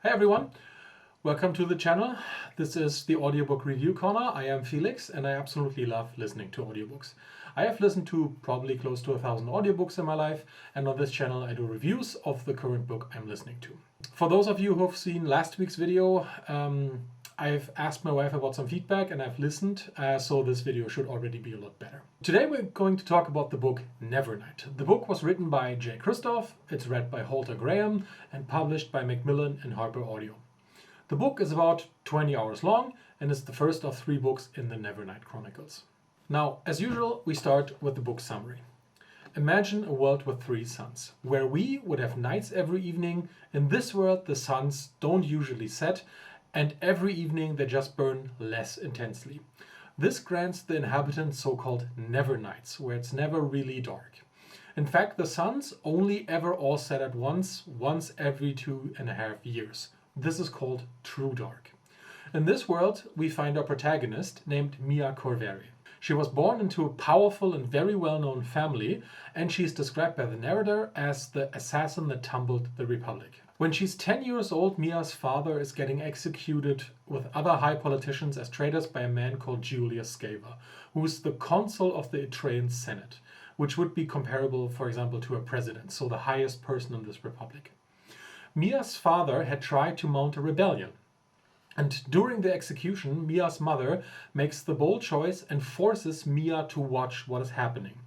Hi everyone, welcome to the channel. This is the audiobook review corner. I am Felix and I absolutely love listening to audiobooks. I have listened to probably close to 1,000 audiobooks in my life, and on this channel I do reviews of the current book I'm listening to. For those of you who have seen last week's video, I've asked my wife about some feedback and I've listened, so this video should already be a lot better. Today we're going to talk about the book Nevernight. The book was written by Jay Kristoff, it's read by Holter Graham and published by Macmillan and Harper Audio. The book is about 20 hours long and is the first of 3 books in the Nevernight Chronicles. Now, as usual, we start with the book summary. Imagine a world with 3 suns, where we would have nights every evening. In this world, the suns don't usually set, and every evening they just burn less intensely. This grants the inhabitants so-called Nevernights, where it's never really dark. In fact, the suns only ever all set at once every 2.5 years. This is called true dark. In this world, we find our protagonist named Mia Corveri. She was born into a powerful and very well-known family, and she is described by the narrator as the assassin that tumbled the Republic. When she's 10 years old, Mia's father is getting executed with other high politicians as traitors by a man called Julius Caesar, who is the consul of the Etruscan Senate, which would be comparable, for example, to a president, so the highest person in this republic. Mia's father had tried to mount a rebellion. And during the execution, Mia's mother makes the bold choice and forces Mia to watch what is happening.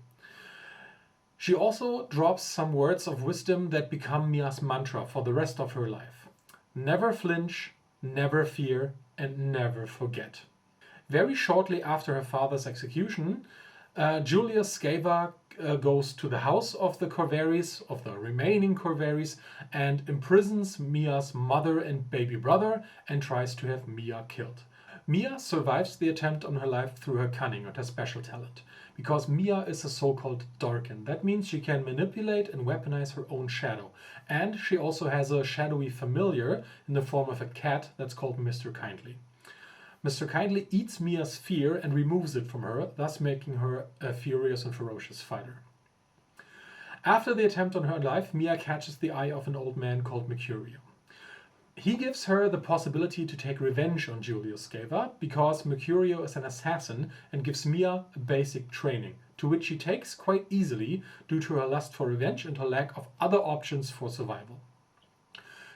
She also drops some words of wisdom that become Mia's mantra for the rest of her life. Never flinch, never fear, and never forget. Very shortly after her father's execution, Julius Caesar goes to the house of the Corveris, of the remaining Corveris, and imprisons Mia's mother and baby brother and tries to have Mia killed. Mia survives the attempt on her life through her cunning and her special talent, because Mia is a so-called Darkin. That means she can manipulate and weaponize her own shadow. And she also has a shadowy familiar in the form of a cat that's called Mr. Kindly. Mr. Kindly eats Mia's fear and removes it from her, thus making her a furious and ferocious fighter. After the attempt on her life, Mia catches the eye of an old man called Mercurio. He gives her the possibility to take revenge on Julius Caesar because Mercurio is an assassin and gives Mia a basic training, to which she takes quite easily due to her lust for revenge and her lack of other options for survival.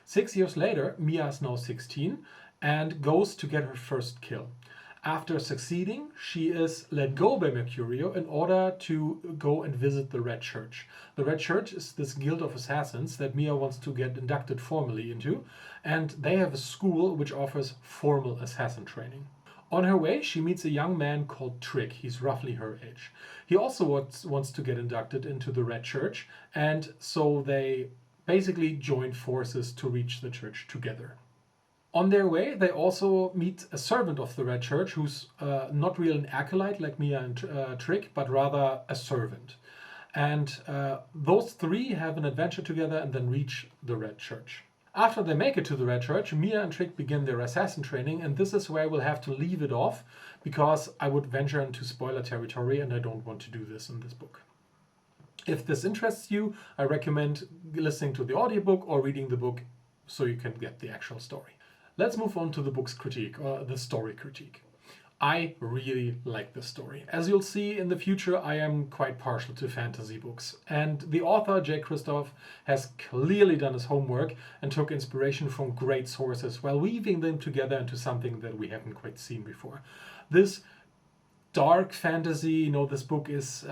6 years later, Mia is now 16 and goes to get her first kill. After succeeding, she is let go by Mercurio in order to go and visit the Red Church. The Red Church is this guild of assassins that Mia wants to get inducted formally into, and they have a school which offers formal assassin training. On her way, she meets a young man called Trick. He's roughly her age. He also wants to get inducted into the Red Church, and so they basically join forces to reach the church together. On their way, they also meet a servant of the Red Church who's not really an acolyte like Mia and Trick, but rather a servant. And those 3 have an adventure together and then reach the Red Church. After they make it to the Red Church, Mia and Trick begin their assassin training, and this is where I will have to leave it off because I would venture into spoiler territory and I don't want to do this in this book. If this interests you, I recommend listening to the audiobook or reading the book so you can get the actual story. Let's move on to the book's critique, or the story critique. I really like this story. As you'll see in the future, I am quite partial to fantasy books. And the author, Jay Kristoff, has clearly done his homework and took inspiration from great sources while weaving them together into something that we haven't quite seen before. This dark fantasy, this book is,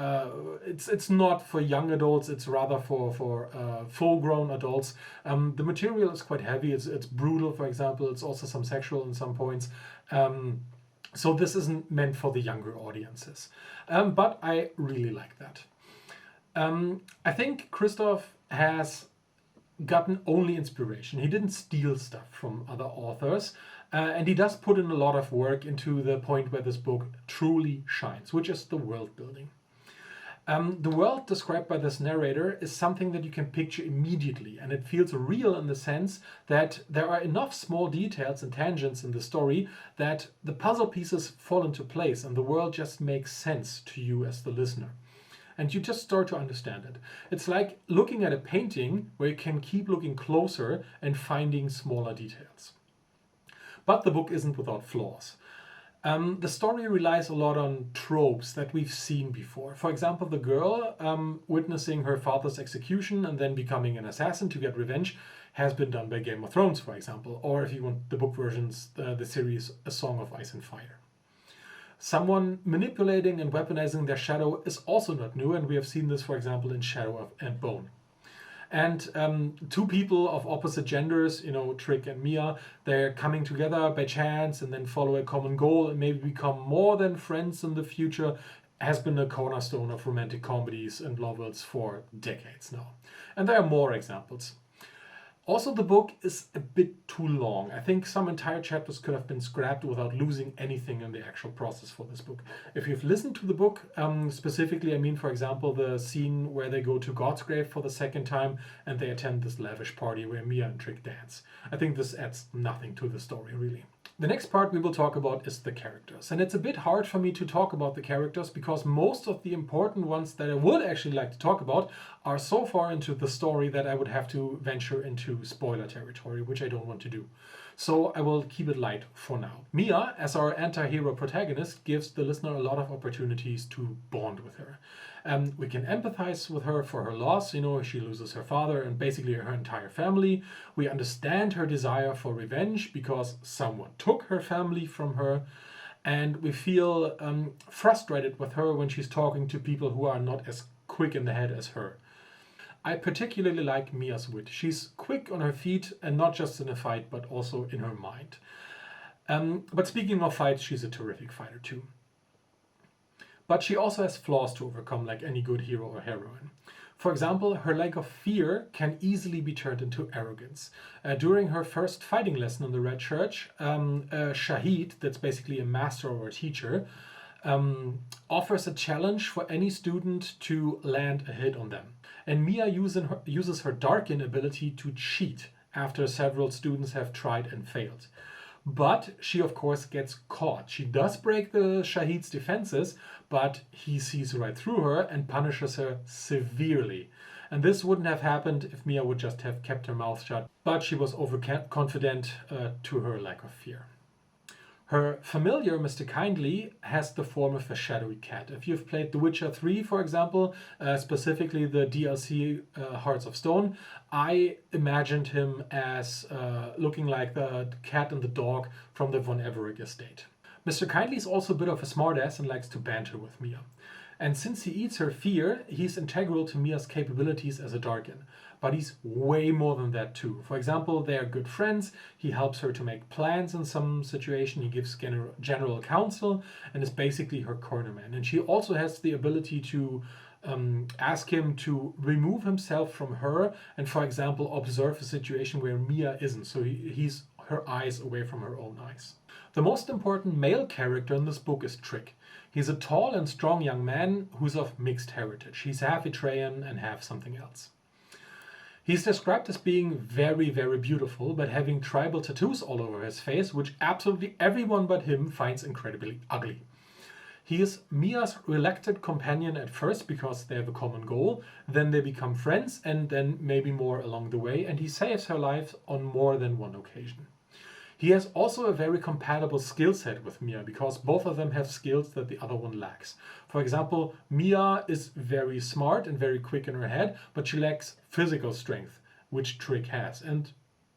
it's not for young adults, it's rather for full-grown adults. The material is quite heavy, it's brutal, for example, it's also some sexual in some points. So this isn't meant for the younger audiences. But I really like that. I think Kristoff has gotten only inspiration. He didn't steal stuff from other authors. And he does put in a lot of work into the point where this book truly shines, which is the world building. The world described by this narrator is something that you can picture immediately, and it feels real in the sense that there are enough small details and tangents in the story that the puzzle pieces fall into place and the world just makes sense to you as the listener. and you just start to understand it. It's like looking at a painting where you can keep looking closer and finding smaller details. But the book isn't without flaws. The story relies a lot on tropes that we've seen before. For example, the girl witnessing her father's execution and then becoming an assassin to get revenge has been done by Game of Thrones, for example, or if you want the book versions, the series A Song of Ice and Fire. Someone manipulating and weaponizing their shadow is also not new, and we have seen this, for example, in Shadow and Bone. And two people of opposite genders, Trick and Mia, they're coming together by chance and then follow a common goal and maybe become more than friends in the future, has been a cornerstone of romantic comedies and novels for decades now. And there are more examples. Also, the book is a bit too long. I think some entire chapters could have been scrapped without losing anything in the actual process for this book. If you've listened to the book, specifically, I mean, for example, the scene where they go to God's grave for the second time and they attend this lavish party where Mia and Trick dance. I think this adds nothing to the story, really. The next part we will talk about is the characters. And it's a bit hard for me to talk about the characters because most of the important ones that I would actually like to talk about are so far into the story that I would have to venture into spoiler territory, which I don't want to do. So I will keep it light for now. Mia, as our anti-hero protagonist, gives the listener a lot of opportunities to bond with her. We can empathize with her for her loss. She loses her father and basically her entire family. We understand her desire for revenge because someone took her family from her. And we feel frustrated with her when she's talking to people who are not as quick in the head as her. I particularly like Mia's wit. She's quick on her feet, and not just in a fight, but also in her mind. But speaking of fights, she's a terrific fighter too. But she also has flaws to overcome, like any good hero or heroine. For example, her lack of fear can easily be turned into arrogance. During her first fighting lesson in the Red Church, Shahid, that's basically a master or a teacher, offers a challenge for any student to land a hit on them. And Mia uses her Darkin ability to cheat after several students have tried and failed. But she, of course, gets caught. She does break the Shahid's defenses, but he sees right through her and punishes her severely. And this wouldn't have happened if Mia would just have kept her mouth shut, but she was overconfident to her lack of fear. Her familiar, Mr. Kindly, has the form of a shadowy cat. If you've played The Witcher 3, for example, specifically the DLC Hearts of Stone, I imagined him as looking like the cat and the dog from the Von Everett estate. Mr. Kindly is also a bit of a smartass and likes to banter with Mia. And since he eats her fear, he's integral to Mia's capabilities as a Darkin. But he's way more than that too. For example, they are good friends, he helps her to make plans in some situation, he gives general counsel, and is basically her cornerman. And she also has the ability to ask him to remove himself from her and, for example, observe a situation where Mia isn't. So he's her eyes away from her own eyes. The most important male character in this book is Trick. He's a tall and strong young man who's of mixed heritage. He's half Etrian and half something else. He's described as being very, very beautiful, but having tribal tattoos all over his face, which absolutely everyone but him finds incredibly ugly. He is Mia's reluctant companion at first because they have a common goal, then they become friends, and then maybe more along the way, and he saves her life on more than one occasion. He has also a very compatible skill set with Mia because both of them have skills that the other one lacks. For example, Mia is very smart and very quick in her head, but she lacks physical strength, which Trick has, and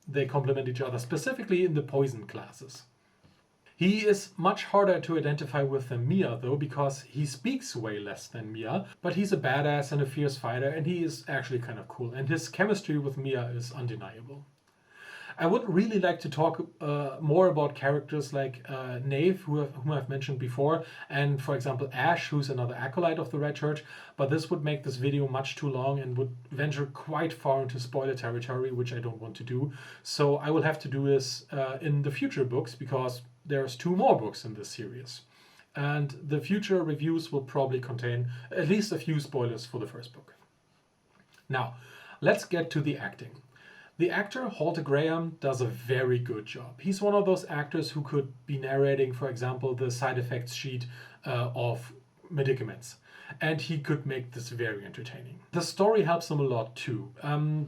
they complement each other, specifically in the poison classes. He is much harder to identify with than Mia though, because he speaks way less than Mia, but he's a badass and a fierce fighter, and he is actually kind of cool, and his chemistry with Mia is undeniable. I would really like to talk more about characters like Nave, whom I've mentioned before, and for example Ash, who's another acolyte of the Red Church, but this would make this video much too long and would venture quite far into spoiler territory, which I don't want to do. So I will have to do this in the future books, because there's 2 more books in this series. And the future reviews will probably contain at least a few spoilers for the first book. Now, let's get to the acting. The actor, Holter Graham, does a very good job. He's one of those actors who could be narrating, for example, the side effects sheet of medicaments. and he could make this very entertaining. The story helps him a lot too,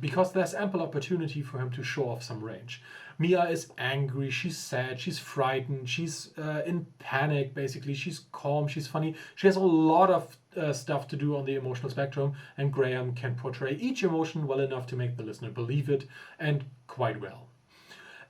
because there's ample opportunity for him to show off some range. Mia is angry, she's sad, she's frightened, she's in panic basically, she's calm, she's funny. She has a lot of stuff to do on the emotional spectrum, and Graham can portray each emotion well enough to make the listener believe it, and quite well.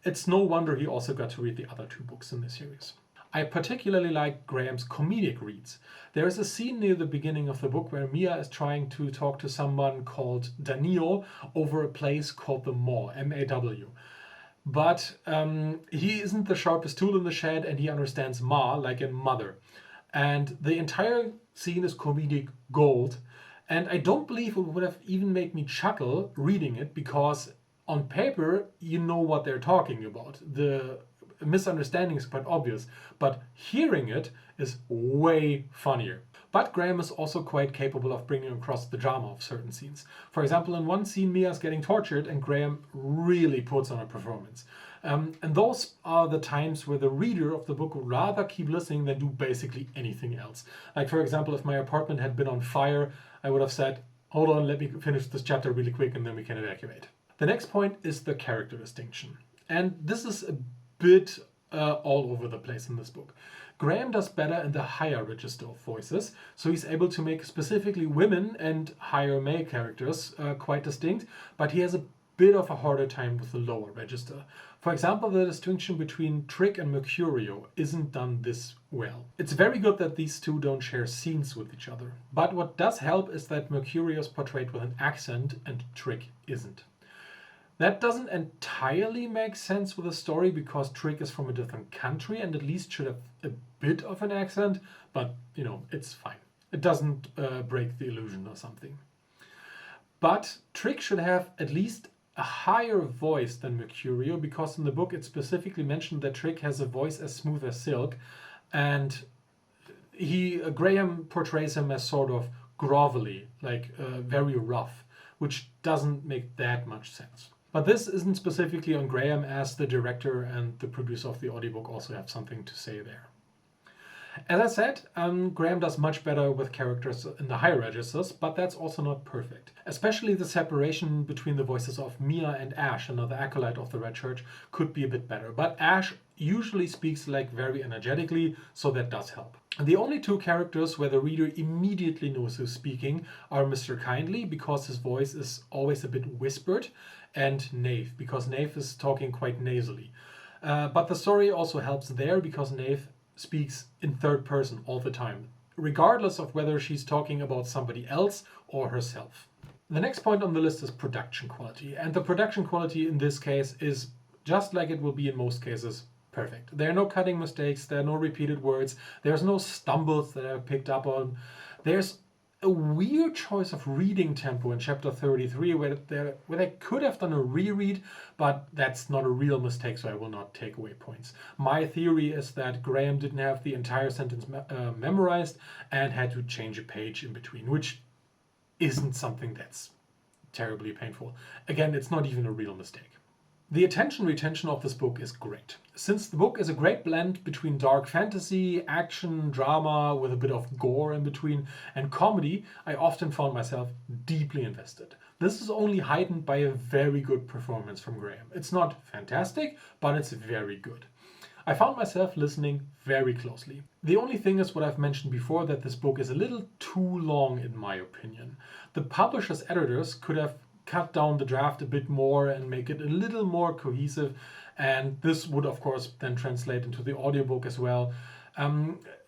It's no wonder he also got to read the other two books in the series. I particularly like Graham's comedic reads. There is a scene near the beginning of the book where Mia is trying to talk to someone called Danilo over a place called the Maw, M-A-W. But he isn't the sharpest tool in the shed, and he understands ma like in mother. And the entire scene is comedic gold. And I don't believe it would have even made me chuckle reading it, because on paper, you know what they're talking about. The misunderstanding is quite obvious, but hearing it is way funnier. But Graham is also quite capable of bringing across the drama of certain scenes. For example, in one scene, Mia's getting tortured and Graham really puts on a performance. And those are the times where the reader of the book would rather keep listening than do basically anything else. Like, for example, if my apartment had been on fire, I would have said, hold on, let me finish this chapter really quick and then we can evacuate. The next point is the character distinction. And this is a bit all over the place in this book. Graham does better in the higher register of voices, so he's able to make specifically women and higher male characters quite distinct, but he has a bit of a harder time with the lower register. For example, the distinction between Trick and Mercurio isn't done this well. It's very good that these two don't share scenes with each other, but what does help is that Mercurio is portrayed with an accent and Trick isn't. That doesn't entirely make sense with the story, because Trick is from a different country and at least should have a bit of an accent, but you know, it's fine. It doesn't break the illusion or something. But Trick should have at least a higher voice than Mercurio, because in the book it's specifically mentioned that Trick has a voice as smooth as silk, and Graham portrays him as sort of grovelly, like very rough, which doesn't make that much sense. But this isn't specifically on Graham, as the director and the producer of the audiobook also have something to say there. As I said, Graham does much better with characters in the higher registers, but that's also not perfect. Especially the separation between the voices of Mia and Ash, another acolyte of the Red Church, could be a bit better. But Ash usually speaks like very energetically, so that does help. The only two characters where the reader immediately knows who's speaking are Mr. Kindly, because his voice is always a bit whispered, and Knave, because Knave is talking quite nasally. But the story also helps there, because Knave speaks in third person all the time, regardless of whether she's talking about somebody else or herself. The next point on the list is production quality, and the production quality in this case is, just like it will be in most cases, perfect. There are no cutting mistakes, there are no repeated words, there's no stumbles that are picked up on. There's a weird choice of reading tempo in chapter 33 where they could have done a reread, but that's not a real mistake, so I will not take away points. My theory is that Graham didn't have the entire sentence memorized and had to change a page in between, which isn't something that's terribly painful. Again, it's not even a real mistake. The attention retention of this book is great. Since the book is a great blend between dark fantasy, action, drama with a bit of gore in between, and comedy, I often found myself deeply invested. This is only heightened by a very good performance from Graham. It's not fantastic, but it's very good. I found myself listening very closely. The only thing is what I've mentioned before, that this book is a little too long in my opinion. The publisher's editors could have cut down the draft a bit more and make it a little more cohesive, and this would of course then translate into the audiobook as well.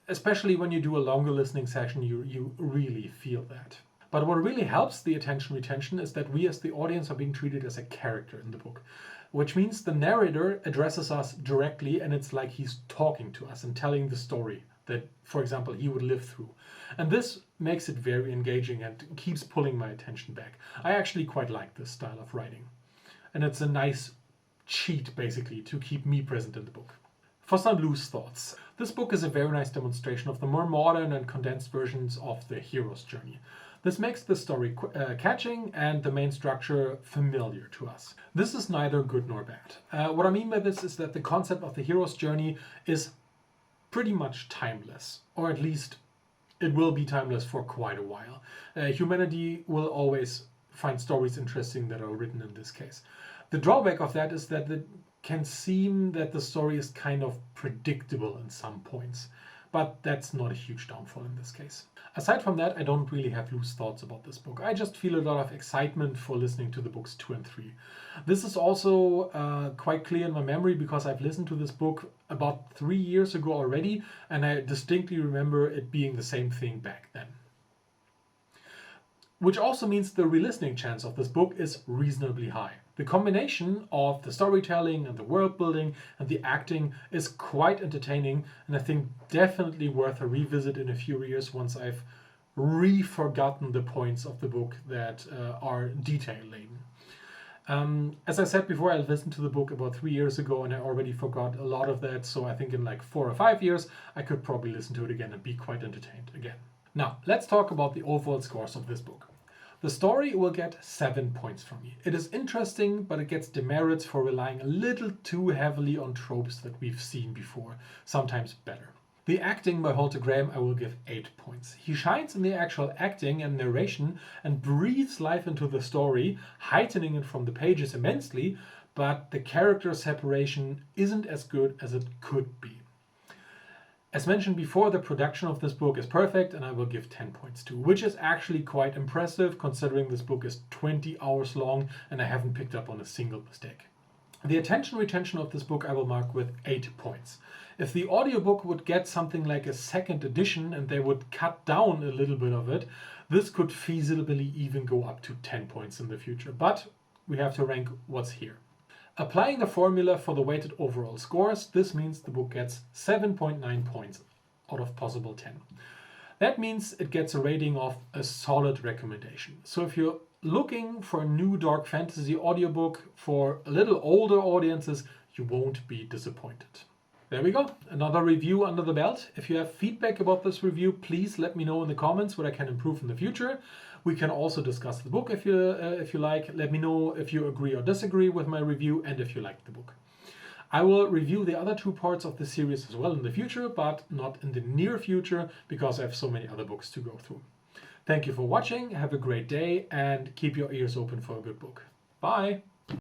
Especially when you do a longer listening session, you really feel that. But what really helps the attention retention is that we as the audience are being treated as a character in the book, which means the narrator addresses us directly, and it's like he's talking to us and telling the story that, for example, he would live through. And this makes it very engaging and keeps pulling my attention back. I actually quite like this style of writing. And it's a nice cheat, basically, to keep me present in the book. For some loose thoughts, this book is a very nice demonstration of the more modern and condensed versions of the hero's journey. This makes the story catching and the main structure familiar to us. This is neither good nor bad. What I mean by this is that the concept of the hero's journey is pretty much timeless, or at least it will be timeless for quite a while. Humanity will always find stories interesting that are written in this case. The drawback of that is that it can seem that the story is kind of predictable in some points, but that's not a huge downfall in this case. Aside from that, I don't really have loose thoughts about this book. I just feel a lot of excitement for listening to the books 2 and 3. This is also quite clear in my memory because I've listened to this book about 3 years ago already, and I distinctly remember it being the same thing back then. Which also means the re-listening chance of this book is reasonably high. The combination of the storytelling and the world building and the acting is quite entertaining, and I think definitely worth a revisit in a few years once I've re-forgotten the points of the book that are detail-laden. As I said before, I listened to the book about 3 years ago and I already forgot a lot of that, so I think in like 4 or 5 years I could probably listen to it again and be quite entertained again. Now, let's talk about the overall scores of this book. The story will get 7 points from me. It is interesting, but it gets demerits for relying a little too heavily on tropes that we've seen before, sometimes better. The acting by Holter Graham I will give 8 points. He shines in the actual acting and narration and breathes life into the story, heightening it from the pages immensely, but the character separation isn't as good as it could be. As mentioned before, the production of this book is perfect and I will give 10 points too, which is actually quite impressive considering this book is 20 hours long and I haven't picked up on a single mistake. The attention retention of this book I will mark with 8 points. If the audiobook would get something like a second edition and they would cut down a little bit of it, this could feasibly even go up to 10 points in the future, but we have to rank what's here. Applying the formula for the weighted overall scores, this means the book gets 7.9 points out of possible 10. That means it gets a rating of a solid recommendation. So if you're looking for a new dark fantasy audiobook for a little older audiences, you won't be disappointed. There we go, another review under the belt. If you have feedback about this review, please let me know in the comments what I can improve in the future. We can also discuss the book if you like. Let me know if you agree or disagree with my review and if you like the book. I will review the other 2 parts of the series as well in the future, but not in the near future because I have so many other books to go through. Thank you for watching, have a great day, and keep your ears open for a good book. Bye!